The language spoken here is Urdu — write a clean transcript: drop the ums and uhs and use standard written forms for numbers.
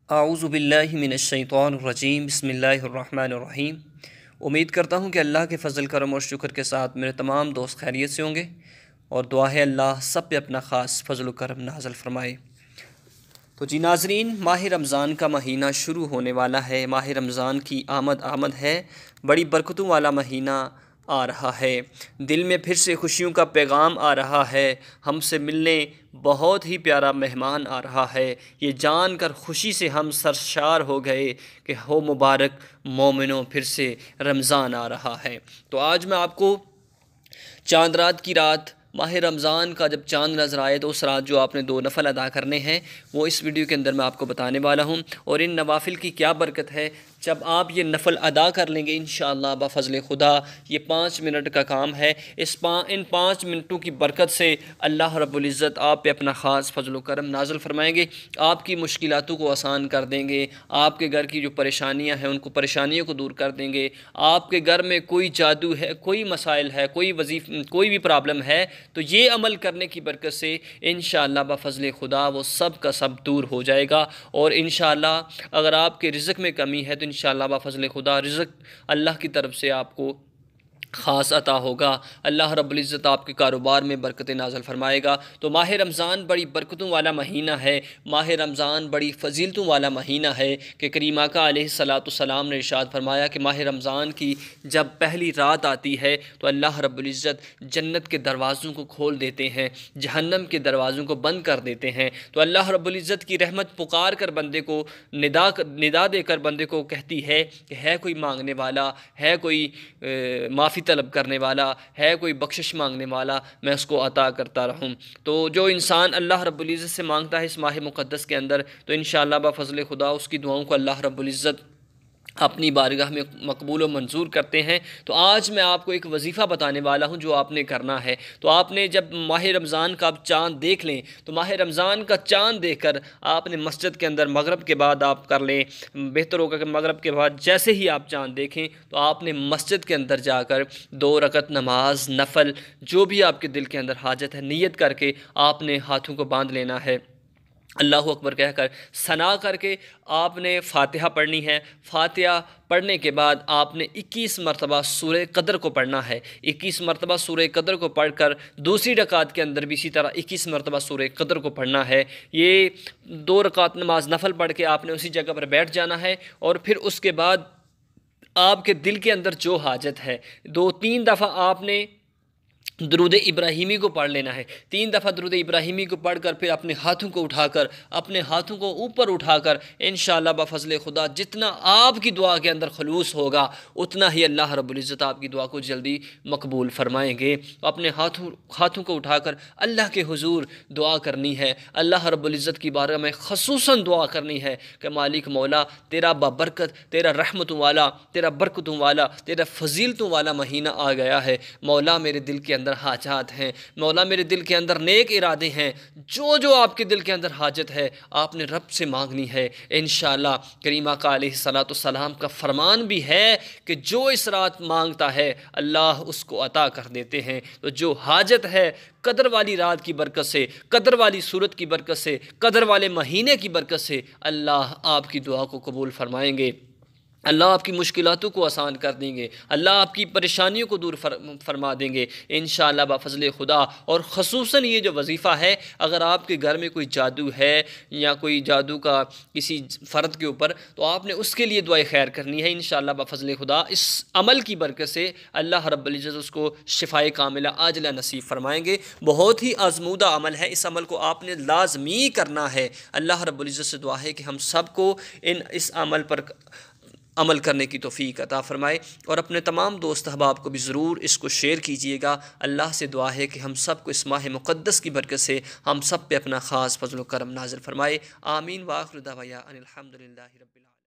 اعوذ باللہ من الشیطان الرجیم بسم اللہ الرحمن الرحیم۔ امید کرتا ہوں کہ اللہ کے فضل کرم اور شکر کے ساتھ میرے تمام دوست خیریت سے ہوں گے، اور دعا ہے اللہ سب پہ اپنا خاص فضل و کرم نازل فرمائے۔ تو جی ناظرین، ماہ رمضان کا مہینہ شروع ہونے والا ہے۔ ماہ رمضان کی آمد ہے، بڑی برکتوں والا مہینہ آ رہا ہے۔ دل میں پھر سے خوشیوں کا پیغام آ رہا ہے، ہم سے ملنے بہت ہی پیارا مہمان آ رہا ہے۔ یہ جان کر خوشی سے ہم سرشار ہو گئے کہ ہو مبارک مومنوں، پھر سے رمضان آ رہا ہے۔ تو آج میں آپ کو چاند رات کی رات، ماہ رمضان کا جب چاند نظر آئے تو اس رات جو آپ نے 2 نفل ادا کرنے ہیں وہ اس ویڈیو کے اندر میں آپ کو بتانے والا ہوں، اور ان نوافل کی کیا برکت ہے جب آپ یہ نفل ادا کر لیں گے انشاءاللہ بفضل خدا۔ یہ 5 منٹ کا کام ہے، ان 5 منٹوں کی برکت سے اللہ رب العزت آپ پہ اپنا خاص فضل و کرم نازل فرمائیں گے، آپ کی مشکلاتوں کو آسان کر دیں گے، آپ کے گھر کی جو پریشانیاں ہیں ان کو پریشانیوں کو دور کر دیں گے۔ آپ کے گھر میں کوئی جادو ہے، کوئی مسائل ہے، کوئی بھی پرابلم ہے، تو یہ عمل کرنے کی برکت سے انشاءاللہ بفضل خدا وہ سب کا سب دور ہو جائے گا۔ اور انشاءاللہ اگر آپ کے رزق میں کمی ہے تو انشاءاللہ بفضل خدا رزق اللہ کی طرف سے آپ کو خاص عطا ہوگا۔ اللہ رب العزت آپ کے کاروبار میں برکت نازل فرمائے گا۔ تو ماہ رمضان بڑی برکتوں والا مہینہ ہے، ماہ رمضان بڑی فضیلتوں والا مہینہ ہے کہ کریم آقا علیہ السلام نے ارشاد فرمایا کہ ماہ رمضان کی جب پہلی رات آتی ہے تو اللہ رب العزت جنت کے دروازوں کو کھول دیتے ہیں، جہنم کے دروازوں کو بند کر دیتے ہیں۔ تو اللہ رب العزت کی رحمت پکار کر بندے کو ندا دے کر بندے کو کہتی ہے کہ ہے کوئی مانگنے والا، ہے کوئی معافی طلب کرنے والا، ہے کوئی بخشش مانگنے والا، میں اس کو عطا کرتا رہوں۔ تو جو انسان اللہ رب العزت سے مانگتا ہے اس ماہ مقدس کے اندر تو انشاءاللہ بفضل خدا اس کی دعاؤں کو اللہ رب العزت اپنی بارگاہ میں مقبول و منظور کرتے ہیں۔ تو آج میں آپ کو ایک وظیفہ بتانے والا ہوں جو آپ نے کرنا ہے۔ تو آپ نے جب ماہ رمضان کا چاند دیکھ لیں تو ماہ رمضان کا چاند دیکھ کر آپ نے مسجد کے اندر مغرب کے بعد آپ کر لیں، بہتر ہوگا کہ مغرب کے بعد جیسے ہی آپ چاند دیکھیں تو آپ نے مسجد کے اندر جا کر 2 رکعت نماز نفل جو بھی آپ کے دل کے اندر حاجت ہے نیت کر کے آپ نے ہاتھوں کو باندھ لینا ہے، اللہ اکبر کہہ کر ثنا کر کے آپ نے فاتحہ پڑھنی ہے۔ فاتحہ پڑھنے کے بعد آپ نے 21 مرتبہ سورہ قدر کو پڑھنا ہے۔ 21 مرتبہ سورہ قدر کو پڑھ کر دوسری رکعت کے اندر بھی اسی طرح 21 مرتبہ سورہ قدر کو پڑھنا ہے۔ یہ 2 رکعت نماز نفل پڑھ کے آپ نے اسی جگہ پر بیٹھ جانا ہے، اور پھر اس کے بعد آپ کے دل کے اندر جو حاجت ہے 2-3 دفعہ آپ نے درود ابراہیمی کو پڑھ لینا ہے۔ 3 دفعہ درود ابراہیمی کو پڑھ کر پھر اپنے ہاتھوں کو اٹھا کر، اپنے ہاتھوں کو اوپر اٹھا کر انشاءاللہ بفضل خدا جتنا آپ کی دعا کے اندر خلوص ہوگا اتنا ہی اللہ رب العزت آپ کی دعا کو جلدی مقبول فرمائیں گے۔ اپنے ہاتھوں کو اٹھا کر اللہ کے حضور دعا کرنی ہے، اللہ رب العزت کی بارگاہ میں خصوصاً دعا کرنی ہے کہ مالک مولا تیرا بابرکت، تیرا رحمتوں والا، تیرا برکتوں والا، تیرا فضیلتوں والا مہینہ آ گیا ہے۔ مولا میرے دل کے اندر حاجات ہیں، مولا میرے دل کے اندر نیک ارادے ہیں، جو آپ کے دل کے اندر حاجت ہے آپ نے رب سے مانگنی ہے۔ انشاءاللہ کریم آقا علیہ السلام کا فرمان بھی ہے کہ جو اس رات مانگتا ہے اللہ اس کو عطا کر دیتے ہیں۔ تو جو حاجت ہے قدر والی رات کی برکت سے، قدر والی صورت کی برکت سے، قدر والے مہینے کی برکت سے اللہ آپ کی دعا کو قبول فرمائیں گے، اللہ آپ کی مشکلاتوں کو آسان کر دیں گے، اللہ آپ کی پریشانیوں کو دور فرما دیں گے انشاءاللہ بفضل خدا۔ اور خصوصاً یہ جو وظیفہ ہے، اگر آپ کے گھر میں کوئی جادو ہے یا کوئی جادو کا کسی فرد کے اوپر، تو آپ نے اس کے لیے دعائے خیر کرنی ہے انشاءاللہ بفضل خدا۔ اس عمل کی برکت سے اللہ رب العزت اس کو شفائے کاملہ عاجلہ نصیب فرمائیں گے۔ بہت ہی آزمودہ عمل ہے، اس عمل کو آپ نے لازمی کرنا ہے۔ اللہ رب العزت سے دعا ہے کہ ہم سب کو اس عمل پر عمل کرنے کی توفیق عطا فرمائے، اور اپنے تمام دوست احباب کو بھی ضرور اس کو شیئر کیجیے گا۔ اللہ سے دعا ہے کہ ہم سب کو اس ماہ مقدس کی برکت سے ہم سب پہ اپنا خاص فضل و کرم نازل فرمائے۔ آمین۔ وآخر دعوانا ان الحمدللہ رب العالمین۔